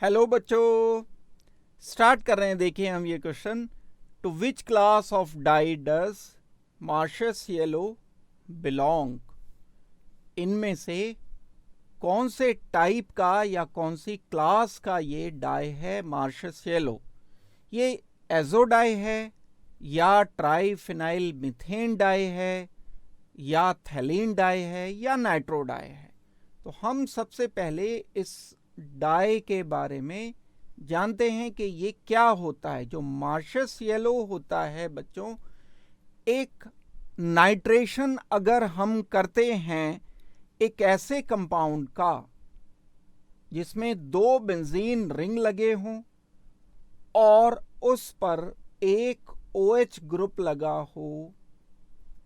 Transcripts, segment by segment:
Hello बच्चों, start कर रहे हैं। देखिए हम ये question, to which class of dye does Martius yellow belong. इनमें से कौन से टाइप का या कौन सी क्लास का ये डाई है मार्शस येलो। ये एजो डाई है या ट्राइफिनाइल मीथेन डाई है या थैलीन डाई है या नाइट्रो डाई है। तो हम सबसे पहले इस डाई के बारे में जानते हैं कि ये क्या होता है। जो मार्शस येलो होता है बच्चों, एक नाइट्रेशन अगर हम करते हैं एक ऐसे कंपाउंड का जिसमें 2 बेंजीन रिंग लगे हों और उस पर एक OH ग्रुप लगा हो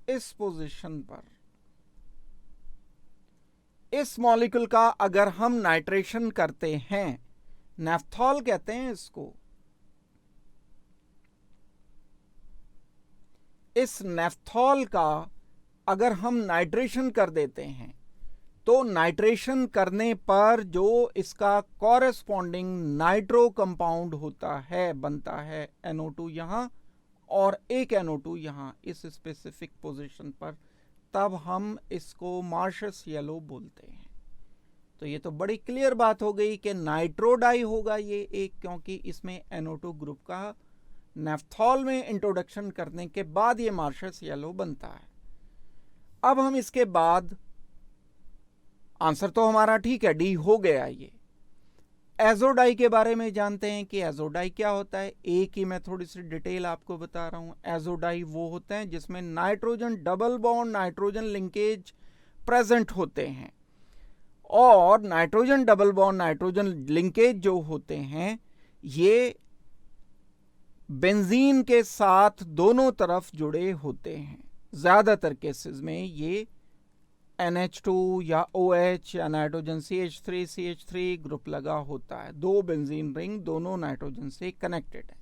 इस पोजीशन पर, इस मॉलिक्यूल का अगर हम नाइट्रेशन करते हैं, नेफ्थॉल कहते हैं इसको, इस नेफ्थॉल का अगर हम नाइट्रेशन कर देते हैं तो नाइट्रेशन करने पर जो इसका कॉरेस्पॉन्डिंग नाइट्रो कंपाउंड होता है, बनता है NO2 यहां और एक NO2 यहां इस स्पेसिफिक पोजीशन पर, तब हम इसको मार्शस येलो बोलते हैं। तो ये तो बड़ी क्लियर बात हो गई कि नाइट्रो डाई होगा ये एक, क्योंकि इसमें NO2 ग्रुप का नेफ्थॉल में इंट्रोडक्शन करने के बाद ये मार्शस येलो बनता है। अब हम इसके बाद, आंसर तो हमारा ठीक है, डी हो गया। ये एजोडाई के बारे में जानते हैं कि एजोडाई क्या होता है। एक ही मैं थोड़ी सी डिटेल आपको बता रहा हूं। एजोडाई वो होते हैं जिसमें nitrogen double bond nitrogen linkage present होते हैं, और nitrogen double bond nitrogen linkage जो होते हैं ये बेंजीन के साथ दोनों तरफ जुड़े होते हैं। ज्यादातर केसेस में ये NH2 या OH या नाइट्रोजन CH3 ग्रुप लगा होता है। 2 बेंजीन रिंग दोनों नाइट्रोजन से कनेक्टेड है।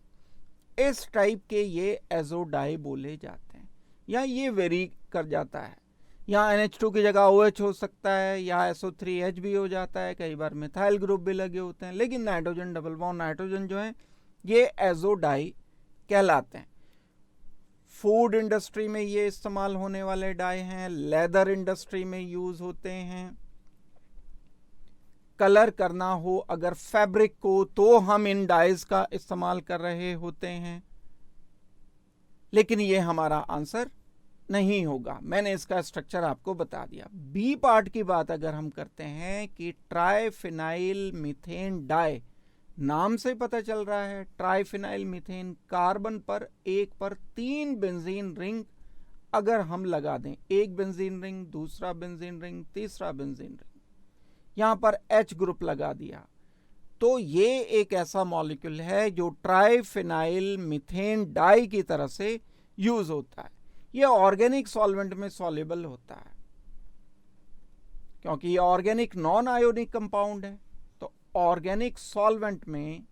इस टाइप के ये एजोडाई बोले जाते हैं, या ये वेरी कर जाता है। यहाँ NH2 की जगह OH हो सकता है, या SO3H भी हो जाता है, कई बार मिथाइल ग्रुप भी लगे होते हैं, लेकिन नाइट्रोजन डबल बॉन्ड नाइट्रोजन जो है ये एजोडाई कहलाते हैं। फूड इंडस्ट्री में ये इस्तेमाल होने वाले डाई हैं, लेदर इंडस्ट्री में यूज होते हैं। कलर करना हो अगर फैब्रिक को तो हम इन डाइज का इस्तेमाल कर रहे होते हैं, लेकिन ये हमारा आंसर नहीं होगा। मैंने इसका स्ट्रक्चर आपको बता दिया। बी पार्ट की बात अगर हम करते हैं कि ट्राइफिनाइल मीथेन डाई, नाम से पता चल रहा है ट्राइफिनाइल मीथेन, कार्बन पर एक पर 3 बेंजीन रिंग अगर हम लगा दें, एक बेंजीन रिंग, दूसरा बेंजीन रिंग, तीसरा बेंजीन रिंग, यहां पर H ग्रुप लगा दिया, तो ये एक ऐसा मॉलिक्यूल है जो ट्राइफिनाइल मीथेन डाई की तरह से यूज होता है। ये ऑर्गेनिक सॉल्वेंट में सॉल्युबल होता है, क्योंकि ये ऑर्गेनिक नॉन आयोनिक कंपाउंड है, तो ऑर्गेनिक सॉल्वेंट में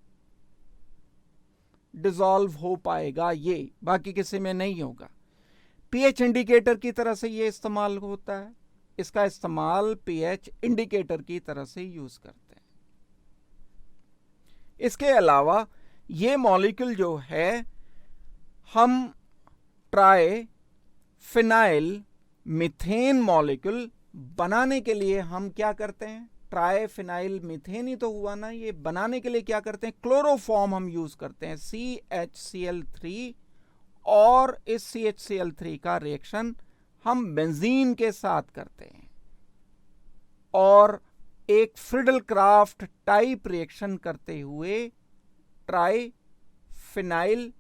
डिसॉल्व हो पाएगा ये, बाकी किसी में नहीं होगा। pH इंडिकेटर की तरह से ये इस्तेमाल होता है। इसका इस्तेमाल pH इंडिकेटर की तरह से यूज करते हैं। इसके अलावा ये मॉलिक्यूल जो है, हम ट्राइफिनाइल मीथेन मॉलिक्यूल बनाने के लिए हम क्या करते हैं, ट्राइफिनाइल मीथेन ही तो हुआ ना, ये बनाने के लिए क्या करते हैं, क्लोरोफॉर्म हम यूज करते हैं, CHCl3, और इस CHCl3 का रिएक्शन हम बेंजीन के साथ करते हैं और एक फ्रिडल क्राफ्ट टाइप रिएक्शन करते हुए ट्राइफिनाइल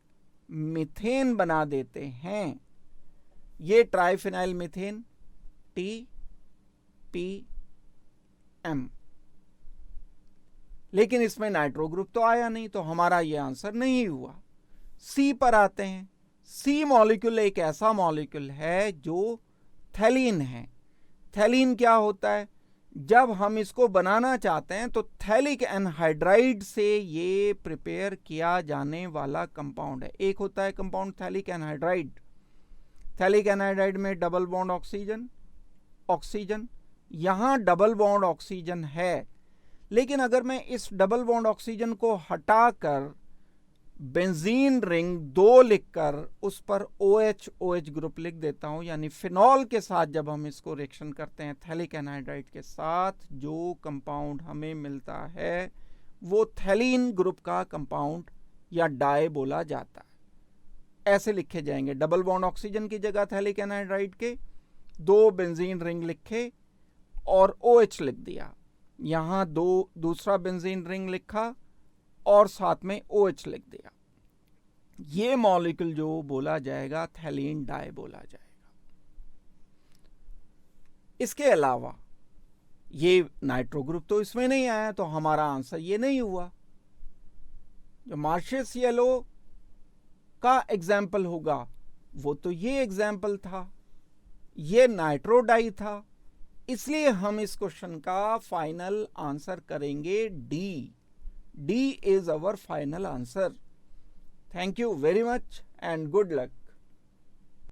मीथेन बना देते हैं। ये ट्राइफिनाइल मीथेन TPM, लेकिन इसमें नाइट्रो ग्रुप तो आया नहीं, तो हमारा ये आंसर नहीं हुआ। सी पर आते हैं। सी मॉलिक्यूल एक ऐसा मॉलिक्यूल है जो थैलीन है। थैलीन क्या होता है, जब हम इसको बनाना चाहते हैं तो थैलिक एनहाइड्राइड से ये प्रिपेयर किया जाने वाला कंपाउंड है। एक होता है compound phthalic anhydride. Phthalic anhydride में डबल बॉन्ड ऑक्सीजन, यहां डबल बॉन्ड ऑक्सीजन है, लेकिन अगर मैं इस डबल बॉन्ड ऑक्सीजन को हटाकर बेंजीन रिंग 2 लिखकर उस पर OH OH ग्रुप लिख देता हूं, यानी फिनॉल के साथ जब हम इसको रिएक्शन करते हैं थैलिक एनहाइड्राइड के साथ, जो कंपाउंड हमें मिलता है वो थैलीन ग्रुप का कंपाउंड या डाई बोला जाता है। ऐसे लिखे जाएंगे, डबल बॉन्ड ऑक्सीजन की जगह थैलिक एनहाइड्राइड के 2 बेंजीन रिंग लिखे और OH लिख दिया, यहां दूसरा बेंजीन रिंग लिखा और साथ में OH लिख दिया। ये मॉलिक्यूल जो बोला जाएगा थैलीन डाई बोला जाएगा। इसके अलावा ये नाइट्रो ग्रुप तो इसमें नहीं आया, तो हमारा आंसर ये नहीं हुआ। जो मार्शियस येलो का एग्जाम्पल होगा वो तो ये एग्जाम्पल था, ये नाइट्रो डाई था, इसलिए हम इस क्वेश्चन का फाइनल आंसर करेंगे D. D is our final answer. Thank you very much and good luck.